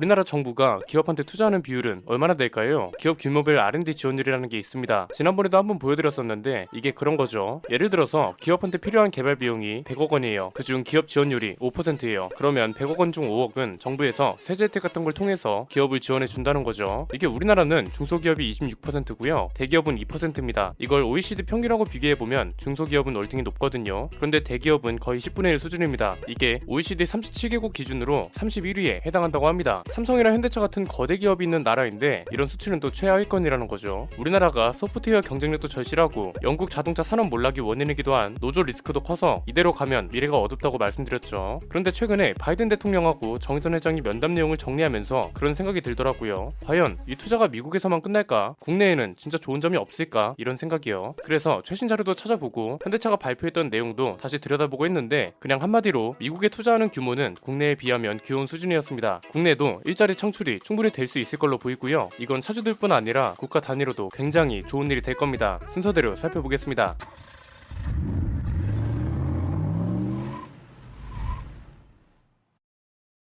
우리나라 정부가 기업한테 투자하는 비율은 얼마나 될까요? 기업 규모별 R&D 지원율이라는 게 있습니다. 지난번에도 한번 보여드렸었는데 이게 그런 거죠. 예를 들어서 기업한테 필요한 개발 비용이 100억 원이에요. 그중 기업 지원율이 5%예요. 그러면 100억 원 중 5억은 정부에서 세제 혜택 같은 걸 통해서 기업을 지원해 준다는 거죠. 이게 우리나라는 중소기업이 26%고요. 대기업은 2%입니다. 이걸 OECD 평균하고 비교해보면 중소기업은 월등히 높거든요. 그런데 대기업은 거의 10분의 1 수준입니다. 이게 OECD 37개국 기준으로 31위에 해당한다고 합니다. 삼성이나 현대차 같은 거대 기업이 있는 나라인데 이런 수치는 또 최하위권이라는 거죠. 우리나라가 소프트웨어 경쟁력도 절실하고 영국 자동차 산업 몰락이 원인이기도 한 노조 리스크도 커서 이대로 가면 미래가 어둡다고 말씀드렸죠. 그런데 최근에 바이든 대통령하고 정의선 회장이 면담 내용을 정리하면서 그런 생각이 들더라고요. 과연 이 투자가 미국에서만 끝날까? 국내에는 진짜 좋은 점이 없을까? 이런 생각이요. 그래서 최신 자료도 찾아보고 현대차가 발표했던 내용도 다시 들여다보고 했는데 그냥 한마디로 미국에 투자하는 규모는 국내에 비하면 귀여운 수준이었습니다. 국내도 일자리 창출이 충분히 될 수 있을 걸로 보이고요. 이건 차주들뿐 아니라 국가 단위로도 굉장히 좋은 일이 될 겁니다. 순서대로 살펴보겠습니다.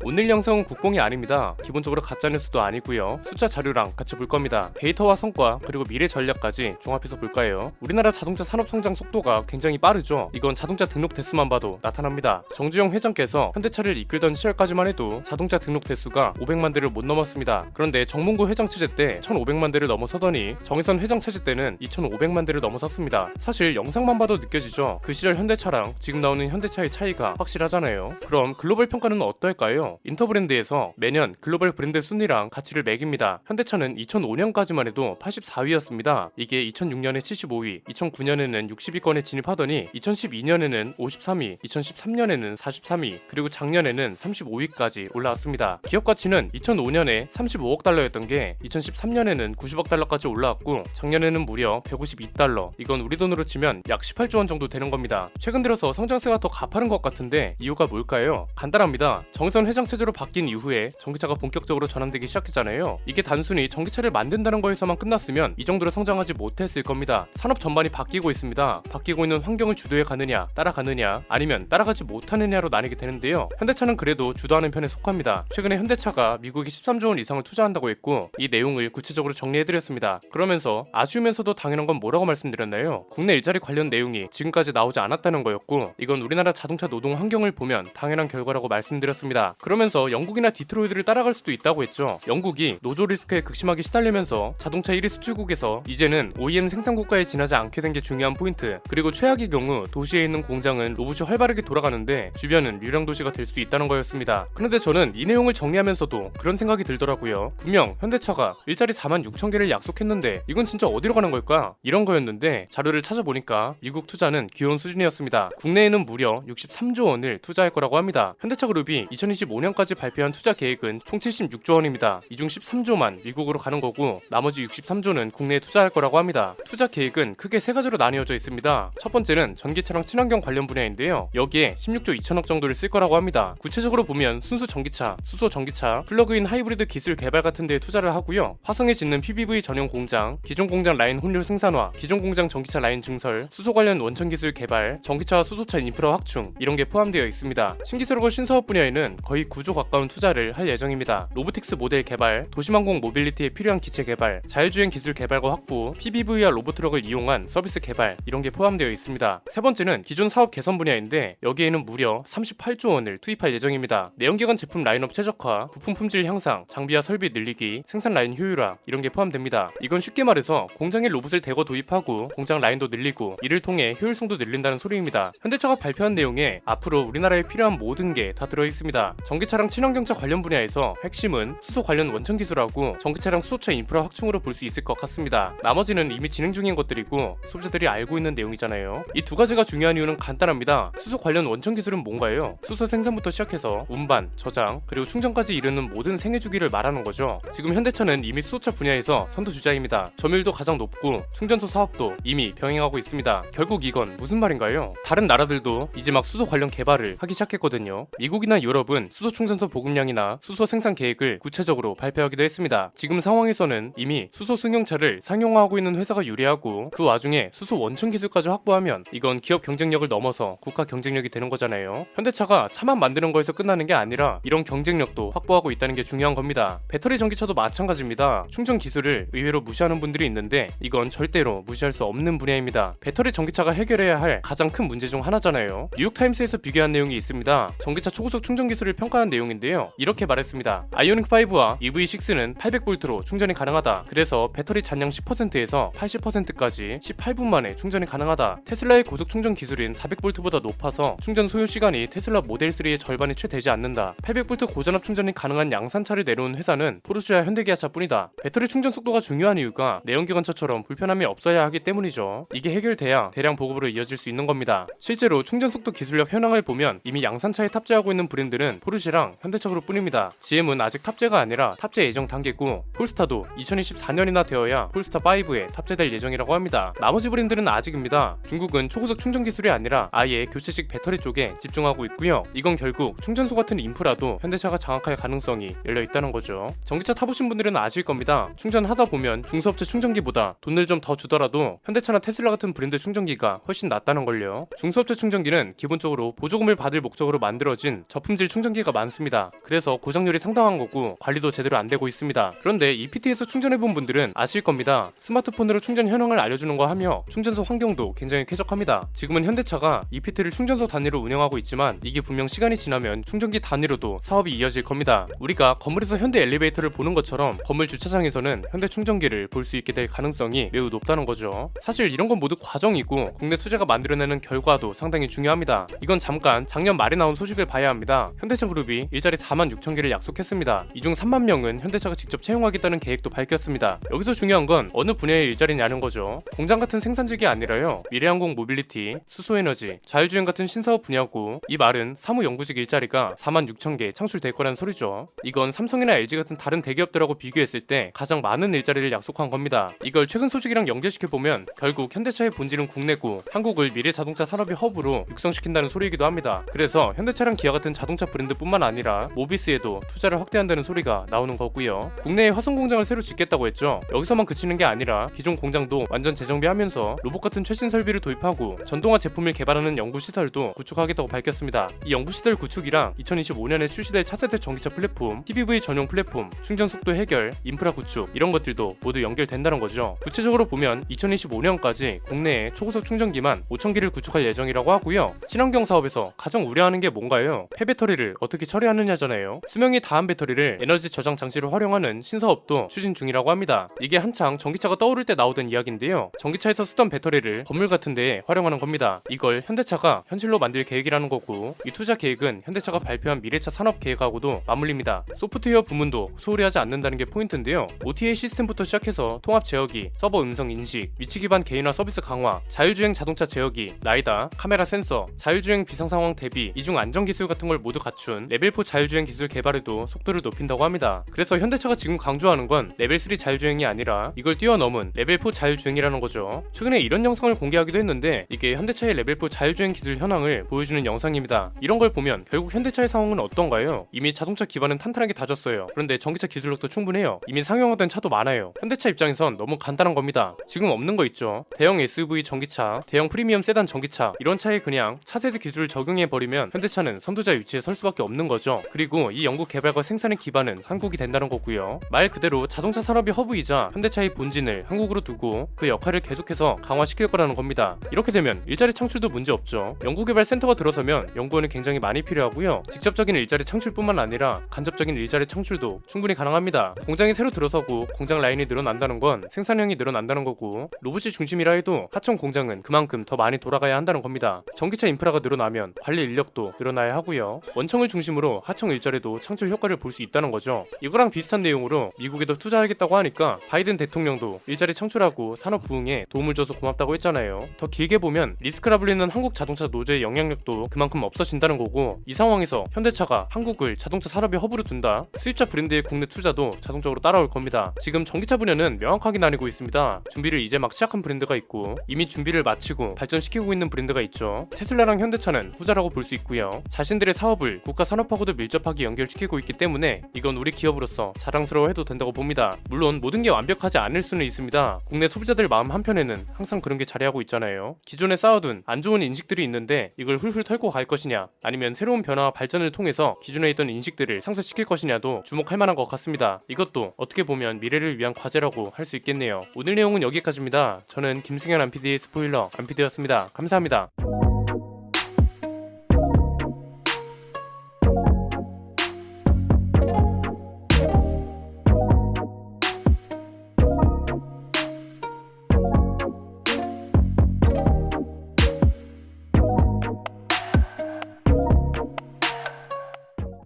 오늘 영상은 국뽕이 아닙니다. 기본적으로 가짜뉴스도 아니고요. 숫자 자료랑 같이 볼 겁니다. 데이터와 성과 그리고 미래 전략까지 종합해서 볼까요? 우리나라 자동차 산업 성장 속도가 굉장히 빠르죠. 이건 자동차 등록 대수만 봐도 나타납니다. 정주영 회장께서 현대차를 이끌던 시절까지만 해도 자동차 등록 대수가 500만 대를 못 넘었습니다. 그런데 정몽구 회장 체제 때 1500만 대를 넘어서더니 정의선 회장 체제 때는 2500만 대를 넘어섰습니다. 사실 영상만 봐도 느껴지죠. 그 시절 현대차랑 지금 나오는 현대차의 차이가 확실하잖아요. 그럼 글로벌 평가는 어떨까요? 인터브랜드에서 매년 글로벌 브랜드 순위랑 가치를 매깁니다. 현대차는 2005년까지만 해도 84위였습니다. 이게 2006년에 75위, 2009년에는 60위권에 진입하더니 2012년에는 53위, 2013년에는 43위, 그리고 작년에는 35위까지 올라왔습니다. 기업 가치는 2005년에 35억 달러였던 게 2013년에는 90억 달러까지 올라왔고 작년에는 무려 152달러. 이건 우리 돈으로 치면 약 18조 원 정도 되는 겁니다. 최근 들어서 성장세가 더 가파른 것 같은데 이유가 뭘까요? 간단합니다. 정의선 회장 체제로 바뀐 이후에 전기차가 본격적으로 전환되기 시작했잖아요. 이게 단순히 전기차를 만든다는 거에서만 끝났으면 이 정도로 성장하지 못했을 겁니다. 산업 전반이 바뀌고 있습니다. 바뀌고 있는 환경을 주도해 가느냐, 따라가느냐, 아니면 따라가지 못하느냐로 나뉘게 되는데요. 현대차는 그래도 주도하는 편에 속합니다. 최근에 현대차가 미국에 13조 원 이상을 투자한다고 했고 이 내용을 구체적으로 정리해드렸습니다. 그러면서 아쉬우면서도 당연한 건 뭐라고 말씀드렸나요? 국내 일자리 관련 내용이 지금까지 나오지 않았다는 거였고 이건 우리나라 자동차 노동 환경을 보면 당연한 결과라고 말씀드렸습니다. 그러면서 영국이나 디트로이트를 따라갈 수도 있다고 했죠. 영국이 노조 리스크에 극심하게 시달리면서 자동차 1위 수출국에서 이제는 OEM 생산 국가에 지나지 않게 된 게 중요한 포인트. 그리고 최악의 경우 도시에 있는 공장은 로봇이 활발하게 돌아가는데 주변은 유령 도시가 될 수 있다는 거였습니다. 그런데 저는 이 내용을 정리하면서도 그런 생각이 들더라고요. 분명 현대차가 일자리 46,000개를 약속했는데 이건 진짜 어디로 가는 걸까? 이런 거였는데 자료를 찾아보니까 미국 투자는 귀여운 수준이었습니다. 국내에는 무려 63조 원을 투자할 거라고 합니다. 현대차 그룹이 2025년까지 발표한 투자 계획은 총 76조 원입니다. 이 중 13조만 미국으로 가는 거고 나머지 63조는 국내에 투자할 거라고 합니다. 투자 계획은 크게 세 가지로 나뉘어져 있습니다. 첫 번째는 전기차랑 친환경 관련 분야인데요. 여기에 16조 2천억 정도를 쓸 거라고 합니다. 구체적으로 보면 순수 전기차, 수소 전기차, 플러그인 하이브리드 기술 개발 같은 데에 투자를 하고요. 화성에 짓는 PBV 전용 공장, 기존 공장 라인 혼율 생산화, 기존 공장 전기차 라인 증설, 수소 관련 원천 기술 개발, 전기차와 수소차 인프라 확충 이런 게 포함되어 있습니다. 신기술하고 신사업 분야에는 거의 9조 가까운 투자를 할 예정입니다. 로보틱스 모델 개발, 도시망공 모빌리티에 필요한 기체 개발, 자율주행 기술 개발과 확보, PBV와 로보트럭을 이용한 서비스 개발 이런 게 포함되어 있습니다. 세 번째는 기존 사업 개선 분야인데 여기에는 무려 38조 원을 투입할 예정입니다. 내연기관 제품 라인업 최적화, 부품 품질 향상, 장비와 설비 늘리기, 생산 라인 효율화 이런 게 포함됩니다. 이건 쉽게 말해서 공장에 로봇을 대거 도입하고 공장 라인도 늘리고 이를 통해 효율성도 늘린다는 소리입니다. 현대차가 발표한 내용에 앞으로 우리나라에 필요한 모든 게 다 들어있습니다. 전기차랑 친환경차 관련 분야에서 핵심은 수소 관련 원천 기술하고 전기차랑 수소차 인프라 확충으로 볼 수 있을 것 같습니다. 나머지는 이미 진행 중인 것들이고 소비자들이 알고 있는 내용이잖아요. 이 두 가지가 중요한 이유는 간단합니다. 수소 관련 원천 기술은 뭔가요? 수소 생산부터 시작해서 운반, 저장, 그리고 충전까지 이르는 모든 생애 주기를 말하는 거죠. 지금 현대차는 이미 수소차 분야에서 선두주자입니다. 점유율도 가장 높고 충전소 사업도 이미 병행하고 있습니다. 결국 이건 무슨 말인가요? 다른 나라들도 이제 막 수소 관련 개발을 하기 시작했거든요. 미국이나 유럽은 수소 충전소 보급량이나 수소 생산 계획을 구체적으로 발표하기도 했습니다. 지금 상황에서는 이미 수소 승용차를 상용화하고 있는 회사가 유리하고 그 와중에 수소 원천 기술까지 확보하면 이건 기업 경쟁력을 넘어서 국가 경쟁력이 되는 거잖아요. 현대차가 차만 만드는 거에서 끝나는 게 아니라 이런 경쟁력도 확보하고 있다는 게 중요한 겁니다. 배터리 전기차도 마찬가지입니다. 충전 기술을 의외로 무시하는 분들이 있는데 이건 절대로 무시할 수 없는 분야입니다. 배터리 전기차가 해결해야 할 가장 큰 문제 중 하나잖아요. 뉴욕타임스에서 비교한 내용이 있습니다. 전기차 초고속 충전 기술을 평가한 내용인데요. 이렇게 말했습니다. 아이오닉5와 EV6는 800V로 충전이 가능하다. 그래서 배터리 잔량 10%에서 80%까지 18분 만에 충전이 가능하다. 테슬라의 고속 충전 기술인 400V보다 높아서 충전 소요 시간이 테슬라 모델 3의 절반이 채 되지 않는다. 800V 고전압 충전이 가능한 양산차를 내놓은 회사는 포르쉐와 현대기아차뿐이다. 배터리 충전 속도가 중요한 이유가 내연기관차처럼 불편함이 없어야 하기 때문이죠. 이게 해결돼야 대량 보급으로 이어질 수 있는 겁니다. 실제로 충전 속도 기술력 현황을 보면 이미 양산차에 탑재하고 있는 브랜드는 포르쉐랑 현대차 그룹뿐입니다. GM은 아직 탑재가 아니라 탑재 예정 단계고 폴스타도 2024년이나 되어야 폴스타 5에 탑재될 예정이라고 합니다. 나머지 브랜드는 아직입니다. 중국은 초고속 충전 기술이 아니라 아예 교체식 배터리 쪽에 집중하고 있고요. 이건 결국 충전소 같은 인프라도 현대차가 장악할 가능성이 열려 있다는 거죠. 전기차 타보신 분들은 아실 겁니다. 충전하다 보면 중소업체 충전기보다 돈을 좀 더 주더라도 현대차나 테슬라 같은 브랜드 충전기가 훨씬 낫다는 걸요. 중소업체 충전기는 기본적으로 보조금을 받을 목적으로 만들어진 저품질 충전기가 많습니다. 그래서 고장률이 상당한 거고 관리도 제대로 안 되고 있습니다. 그런데 EPT에서 충전해본 분들은 아실 겁니다. 스마트폰으로 충전 현황을 알려주는 거 하며 충전소 환경도 굉장히 쾌적합니다. 지금은 현대차가 EPT를 충전소 단위로 운영하고 있지만 이게 분명 시간이 지나면 충전기 단위로도 사업이 이어질 겁니다. 우리가 건물에서 현대 엘리베이터를 보는 것처럼 건물 주차장에서는 현대 충전기를 볼 수 있게 될 가능성이 매우 높다는 거죠. 사실 이런 건 모두 과정이고 국내 투자가 만들어내는 결과도 상당히 중요합니다. 이건 잠깐 작년 말에 나온 소식을 봐야 합니다. 현대차 그룹이 일자리 46,000개를 약속했습니다. 이 중 3만 명은 현대차가 직접 채용하겠다는 계획도 밝혔습니다. 여기서 중요한 건 어느 분야의 일자리냐는 거죠. 공장 같은 생산직이 아니라요. 미래항공 모빌리티, 수소에너지, 자율주행 같은 신사업 분야고 이 말은 사무연구직 일자리가 46,000개 창출될 거란 소리죠. 이건 삼성이나 LG 같은 다른 대기업들하고 비교했을 때 가장 많은 일자리를 약속한 겁니다. 이걸 최근 소식이랑 연결시켜보면 결국 현대차의 본질은 국내고 한국을 미래 자동차 산업의 허브로 육성시킨다는 소리이기도 합니다. 그래서 현대차랑 기아 같은 자동차 브랜드뿐만 아니라 모비스에도 투자를 확대한다는 소리가 나오는 거고요. 국내에 화성 공장을 새로 짓겠다고 했죠. 여기서만 그치는 게 아니라 기존 공장도 완전 재정비하면서 로봇 같은 최신 설비를 도입하고 전동화 제품을 개발하는 연구시설도 구축하겠다고 밝혔습니다. 이 연구시설 구축이랑 2025년에 출시될 차세대 전기차 플랫폼, TBV 전용 플랫폼, 충전 속도 해결, 인프라 구축 이런 것들도 모두 연결된다는 거죠. 구체적으로 보면 2025년까지 국내에 초고속 충전기만 5,000개를 구축할 예정이라고 하고요. 친환경 사업에서 가장 우려하는 게 뭔가요? 폐배터리를 어떻게 처리하느냐잖아요. 수명이 다한 배터리를 에너지 저장 장치로 활용하는 신사업도 추진 중이라고 합니다. 이게 한창 전기차가 떠오를 때 나오던 이야기인데요. 전기차에서 쓰던 배터리를 건물 같은 데에 활용하는 겁니다. 이걸 현대차가 현실로 만들 계획이라는 거고 이 투자 계획은 현대차가 발표한 미래차 산업 계획하고도 맞물립니다. 소프트웨어 부문도 소홀히 하지 않는다는 게 포인트인데요. OTA 시스템부터 시작해서 통합 제어기, 서버 음성 인식, 위치 기반 개인화 서비스 강화, 자율주행 자동차 제어기, 라이다, 카메라 센서, 자율주행 비상 상황 대비, 이중 안전 기술 같은 걸 모두 갖춘 레벨 4 자율주행 기술 개발에도 속도를 높인다고 합니다. 그래서 현대차가 지금 강조하는 건 레벨 3 자율주행이 아니라 이걸 뛰어넘은 레벨 4 자율주행이라는 거죠. 최근에 이런 영상을 공개하기도 했는데 이게 현대차의 레벨 4 자율주행 기술 현황을 보여주는 영상입니다. 이런 걸 보면 결국 현대차의 상황은 어떤가요? 이미 자동차 기반은 탄탄하게 다졌어요. 그런데 전기차 기술력도 충분해요. 이미 상용화된 차도 많아요. 현대차 입장에선 너무 간단한 겁니다. 지금 없는 거 있죠. 대형 SUV 전기차, 대형 프리미엄 세단 전기차 이런 차에 그냥 차세대 기술을 적용해버리면 현대차는 선두자 위치에 설 수밖에 없는 거죠. 그리고 이 연구 개발과 생산의 기반은 한국이 된다는 거고요. 말 그대로 자동차 산업의 허브이자 현대차의 본진을 한국으로 두고 그 역할을 계속해서 강화시킬 거라는 겁니다. 이렇게 되면 일자리 창출도 문제 없죠. 연구개발센터가 들어서면 연구원이 굉장히 많이 필요하고요. 직접적인 일자리 창출뿐만 아니라 간접적인 일자리 창출도 충분히 가능합니다. 공장이 새로 들어서고 공장 라인이 늘어난다는 건 생산량이 늘어난다는 거고 로봇이 중심이라 해도 하청 공장은 그만큼 더 많이 돌아가야 한다는 겁니다. 전기차 인프라가 늘어나면 관리 인력도 늘어나야 하고요. 원청을 중심으로 하청 일자리도 창출 효과를 볼 수 있다는 거죠. 이거랑 비슷한 내용으로 미국에도 투자하겠다고 하니까 바이든 대통령도 일자리 창출하고 산업 부흥에 도움을 줘서 고맙다고 했잖아요. 더 길게 보면 리스크라 불리는 한국 자동차 노조의 영향력도 그만큼 없어진다는 거고 이 상황에서 현대차가 한국을 자동차 산업의 허브로 둔다. 수입차 브랜드의 국내 투자도 자동적으로 따라올 겁니다. 지금 전기차 분야는 명확하게 나뉘고 있습니다. 준비를 이제 막 시작한 브랜드가 있고 이미 준비를 마치고 발전시키고 있는 브랜드가 있죠. 테슬라랑 현대차는 후자라고 볼 수 있고요. 자신들의 사업을 국가 산업 산업하고도 밀접하게 연결시키고 있기 때문에 이건 우리 기업으로서 자랑스러워해도 된다고 봅니다. 물론 모든 게 완벽하지 않을 수는 있습니다. 국내 소비자들 마음 한편에는 항상 그런 게 자리하고 있잖아요. 기존에 쌓아둔 안 좋은 인식들이 있는데 이걸 훌훌 털고 갈 것이냐, 아니면 새로운 변화와 발전을 통해서 기존에 있던 인식들을 상쇄시킬 것이냐도 주목할 만한 것 같습니다. 이것도 어떻게 보면 미래를 위한 과제라고 할 수 있겠네요. 오늘 내용은 여기까지입니다. 저는 김승현 안PD의 스포일러 안PD였습니다. 감사합니다.